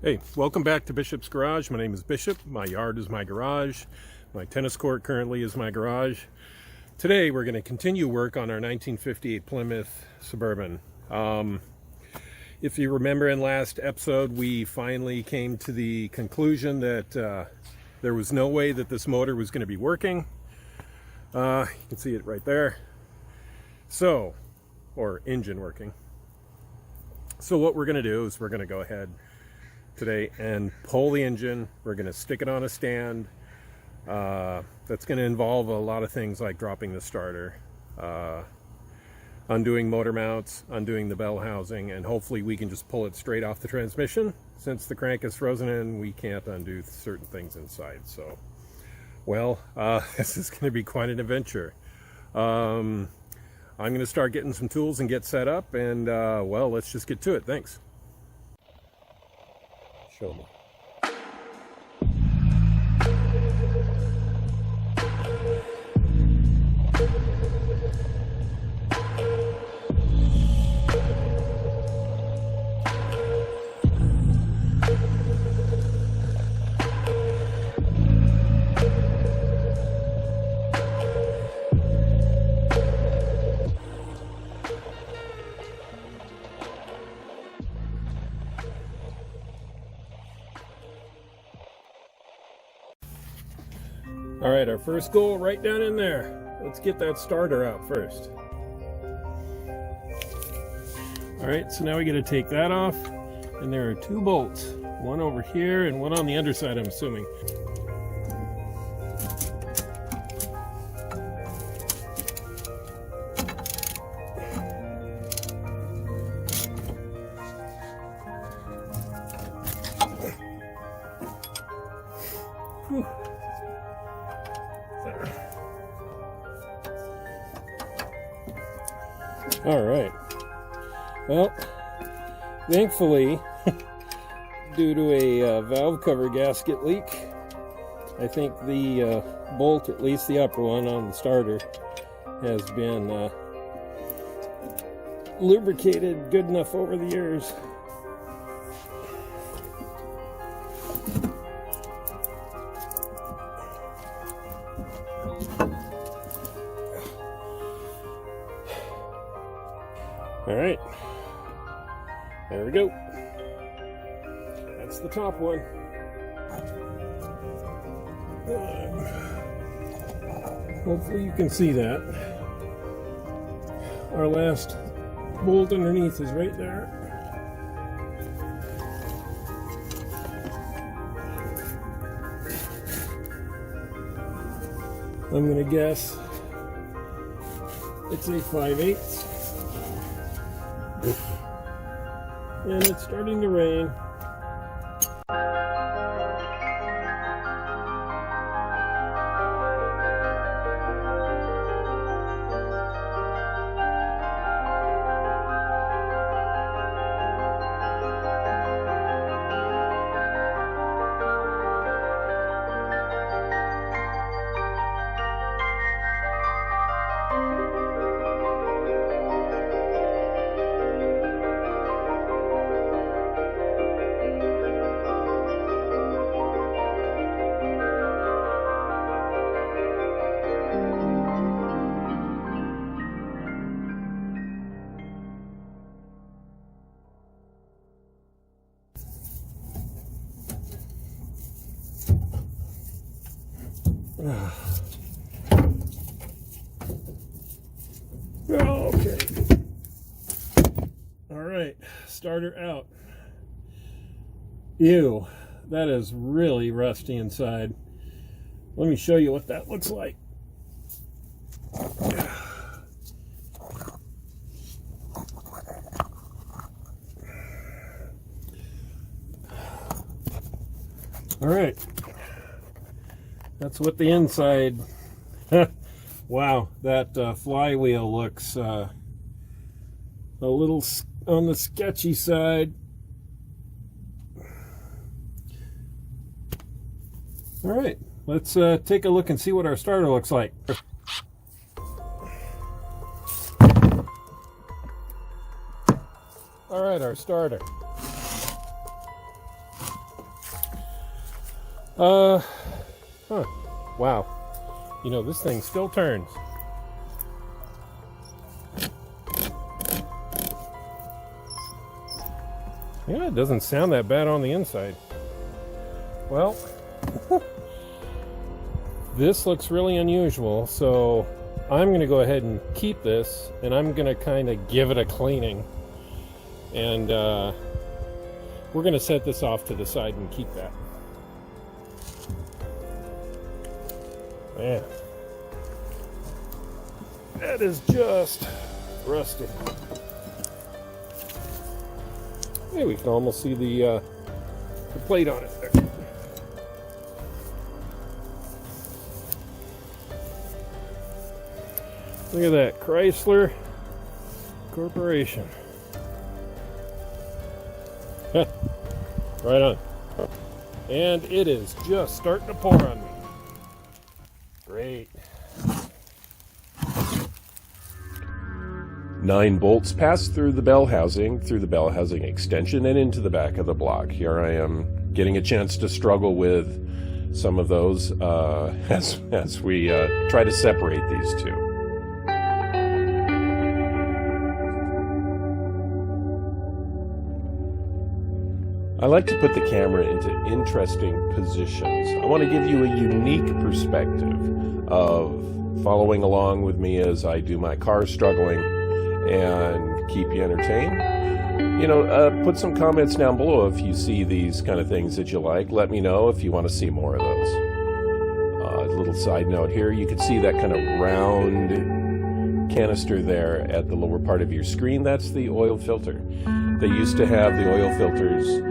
Hey, welcome back to Bishop's Garage. My name is Bishop. My yard is my garage. My tennis court currently is my garage. Today we're going to continue work on our 1958 Plymouth Suburban. If you remember in last episode, we finally came to the conclusion that there was no way that this motor was going to be working. You can see it right there. So, or engine working. So what we're going to do is we're going to go ahead today and pull the engine. We're going to stick it on a stand. That's going to involve a lot of things like dropping the starter, undoing motor mounts, undoing the bell housing, and hopefully we can just pull it straight off the transmission. Since the crank is frozen in, we can't undo certain things inside. So, well, this is going to be quite an adventure. I'm going to start getting some tools and get set up, and well, let's just get to it. Thanks. Show me. All right, our first goal right down in there. Let's get that starter out first. All right, so now we got to take that off, and there are two bolts, one over here and one on the underside, I'm assuming. Whew. All right. Well, thankfully, due to a valve cover gasket leak, I think the bolt, at least the upper one on the starter, has been lubricated good enough over the years. All right, there we go. That's the top one. Hopefully you can see that. Our last bolt underneath is right there. I'm gonna guess it's a 5/8. And it's starting to rain. Okay. All right, starter out. Ew, that is really rusty inside. Let me show you what that looks like. All right. That's what the inside. Wow, that flywheel looks a little on the sketchy side. All right, let's take a look and see what our starter looks like. All right, our starter. Huh. Wow. You know, this thing still turns. Yeah, it doesn't sound that bad on the inside. Well, this looks really unusual, so I'm going to go ahead and keep this, and I'm going to kind of give it a cleaning. And we're going to set this off to the side and keep that. Man, that is just rusty. Hey, we can almost see the plate on it there. Look at that, Chrysler Corporation. Right on. And it is just starting to pour on me. Great. 9 bolts pass through the bell housing extension, and into the back of the block. Here I am getting a chance to struggle with some of those as we try to separate these two. I like to put the camera into interesting positions. I want to give you a unique perspective of following along with me as I do my car struggling and keep you entertained. You know, put some comments down below if you see these kind of things that you like. Let me know if you want to see more of those. A little side note here, you can see that kind of round canister there at the lower part of your screen. That's the oil filter. They used to have the oil filters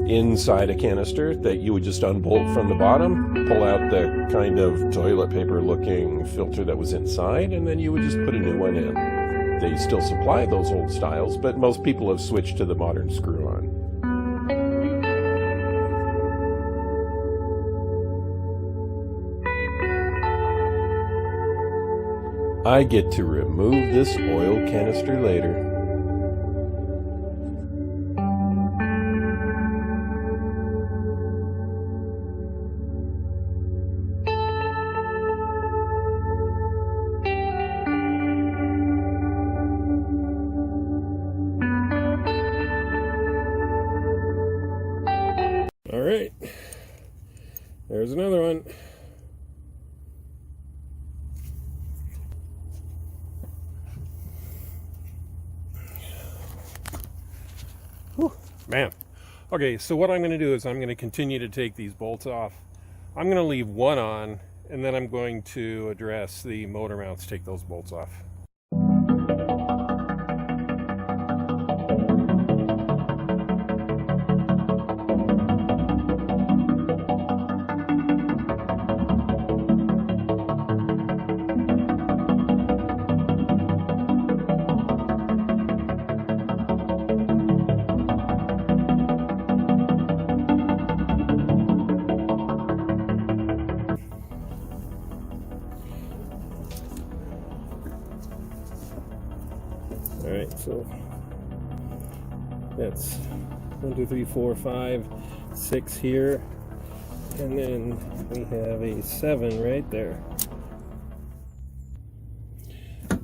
inside a canister that you would just unbolt from the bottom, pull out the kind of toilet paper looking filter that was inside, and then you would just put a new one in. They still supply those old styles, but most people have switched to the modern screw-on. I get to remove this oil canister later. All right, there's another one. Whew, man. Okay, so what I'm going to do is I'm going to continue to take these bolts off. I'm going to leave one on, and then I'm going to address the motor mounts, take those bolts off. All right, so that's 1, 2, 3, 4, 5, 6 here, and then we have a 7 right there.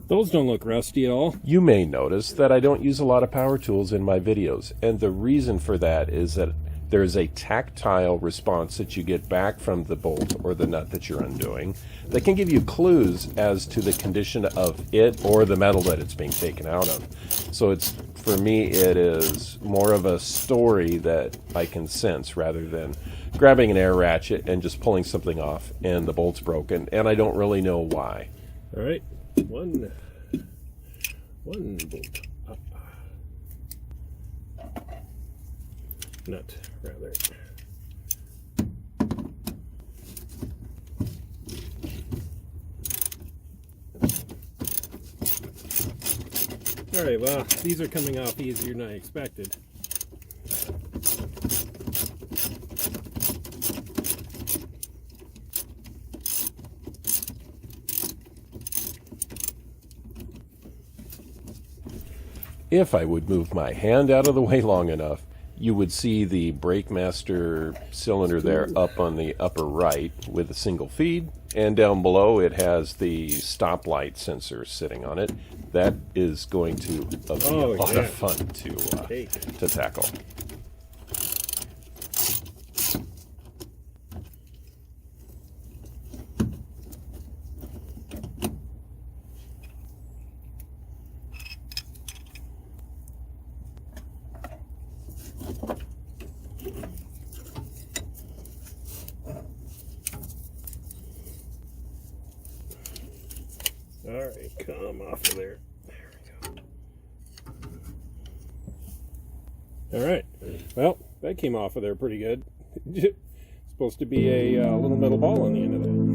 Those don't look rusty at all. You may notice that I don't use a lot of power tools in my videos, and the reason for that is that there is a tactile response that you get back from the bolt or the nut that you're undoing that can give you clues as to the condition of it or the metal that it's being taken out of. So it's, for me, it is more of a story that I can sense rather than grabbing an air ratchet and just pulling something off and the bolt's broken and I don't really know why. All right, one bolt up. Nut, rather. Alright, well, these are coming off easier than I expected. If I would move my hand out of the way long enough, you would see the brake master cylinder there up on the upper right with a single feed, and down below it has the stoplight sensor sitting on it. That is going to be a lot of fun to tackle. All right, come off of there. There we go. All right. Well, that came off of there pretty good. Supposed to be a little metal ball on the end of that.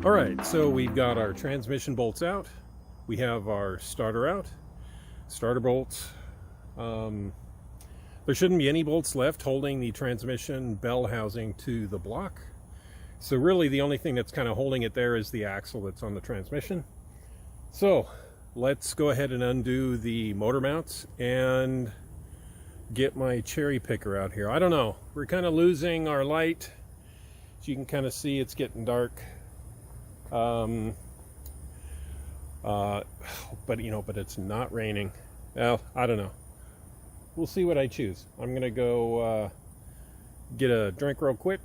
All right, so we've got our transmission bolts out. We have our starter out. Starter bolts. There shouldn't be any bolts left holding the transmission bell housing to the block. So really the only thing that's kind of holding it there is the axle that's on the transmission. So let's go ahead and undo the motor mounts and get my cherry picker out here. I don't know, we're kind of losing our light. As you can kind of see, it's getting dark. But it's not raining. Well, I don't know. We'll see what I choose. I'm gonna go get a drink real quick,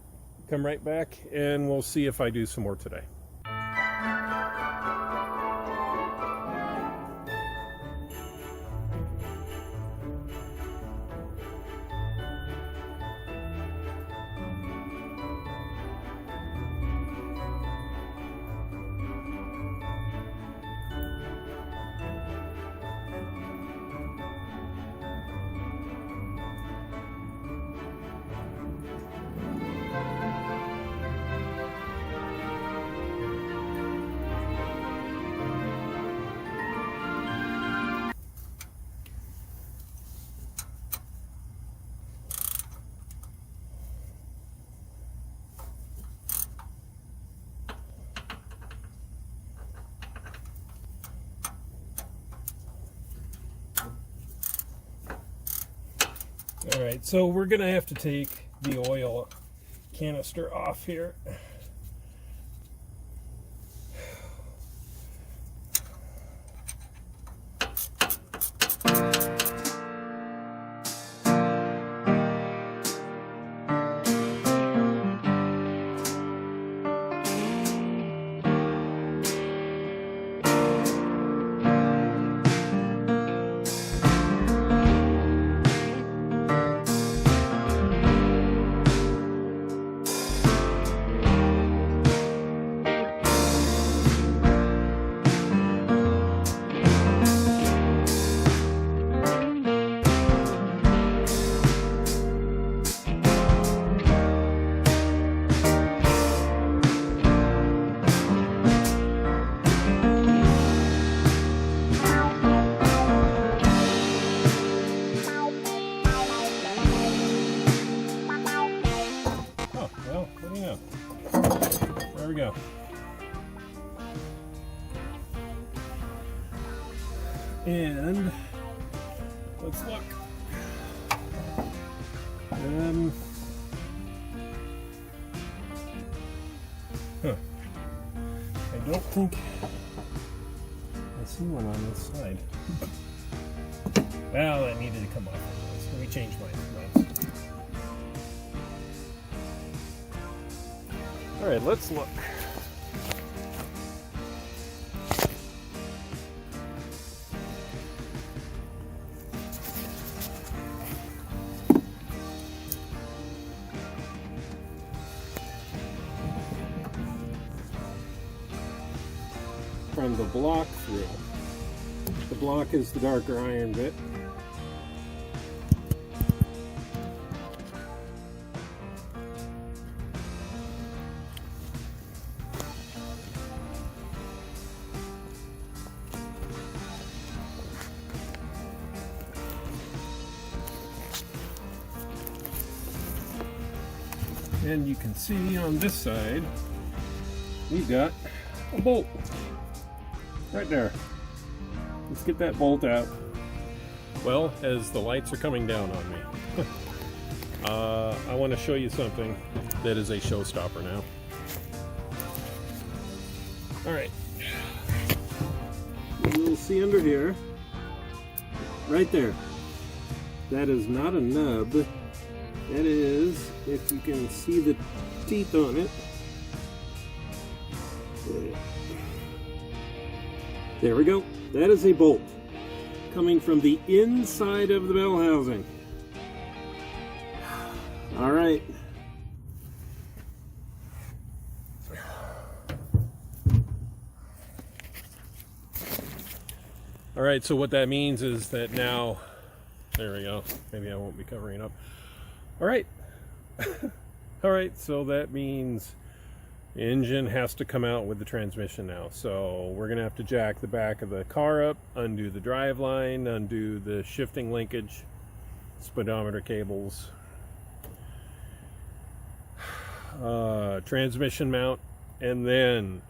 come right back, and we'll see if I do some more today. All right, so we're gonna have to take the oil canister off here. Well, what do you know? There we go. And let's look. I don't think I see one on this side. Well, that needed to come off. Let me change mine. All right, let's look. From the block through. The block is the darker iron bit. And you can see on this side, we've got a bolt right there. Let's get that bolt out. Well, as the lights are coming down on me, I want to show you something that is a showstopper now. All right, you'll see under here, right there, that is not a nub. That is, if you can see the teeth on it. There we go. That is a bolt coming from the inside of the bell housing. All right. All right, so what that means is that now, there we go. Maybe I won't be covering up. All right. All right, so that means the engine has to come out with the transmission now. So we're gonna have to jack the back of the car up, undo the drive line, undo the shifting linkage, speedometer cables, transmission mount, and then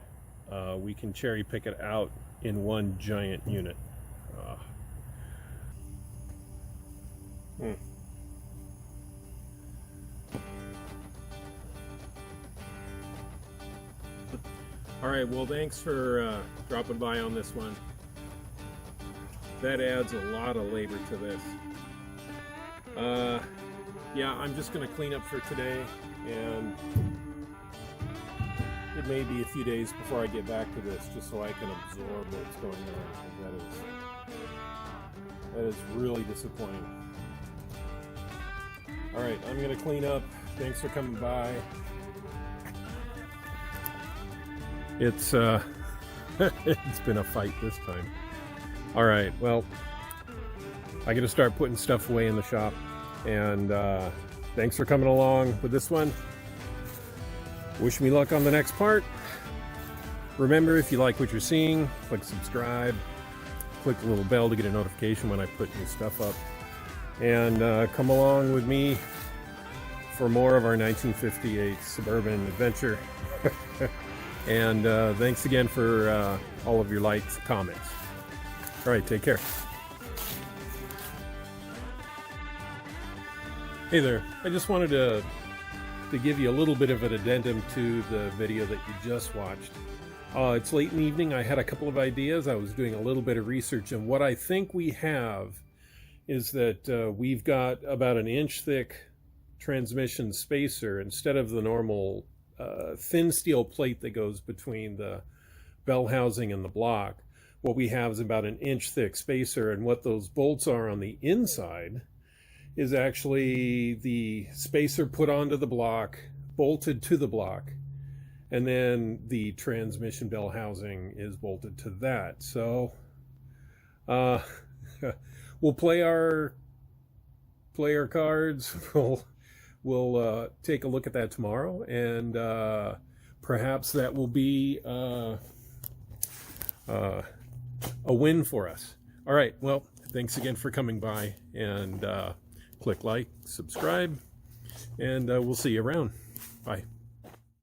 we can cherry pick it out in one giant unit. All right, well, thanks for dropping by on this one. That adds a lot of labor to this. Yeah, I'm just gonna clean up for today, and it may be a few days before I get back to this, just so I can absorb what's going on. That is really disappointing. All right, I'm gonna clean up. Thanks for coming by. It's it's been a fight this time. All right, well, I gotta start putting stuff away in the shop, and thanks for coming along with this one. Wish me luck on the next part. Remember, if you like what you're seeing, click subscribe, click the little bell to get a notification when I put new stuff up, and come along with me for more of our 1958 Suburban adventure. And thanks again for all of your likes, comments. All right, take care. Hey there, I just wanted to give you a little bit of an addendum to the video that you just watched. It's late in the evening. I had a couple of ideas. I was doing a little bit of research, and what I think we have is that we've got about an inch thick transmission spacer instead of the normal thin steel plate that goes between the bell housing and the block. What we have is about an inch thick spacer, and what those bolts are on the inside is actually the spacer put onto the block, bolted to the block, and then the transmission bell housing is bolted to that. So we'll play our cards. We'll take a look at that tomorrow, and perhaps that will be a win for us. All right, well, thanks again for coming by, and click like, subscribe, and we'll see you around. Bye.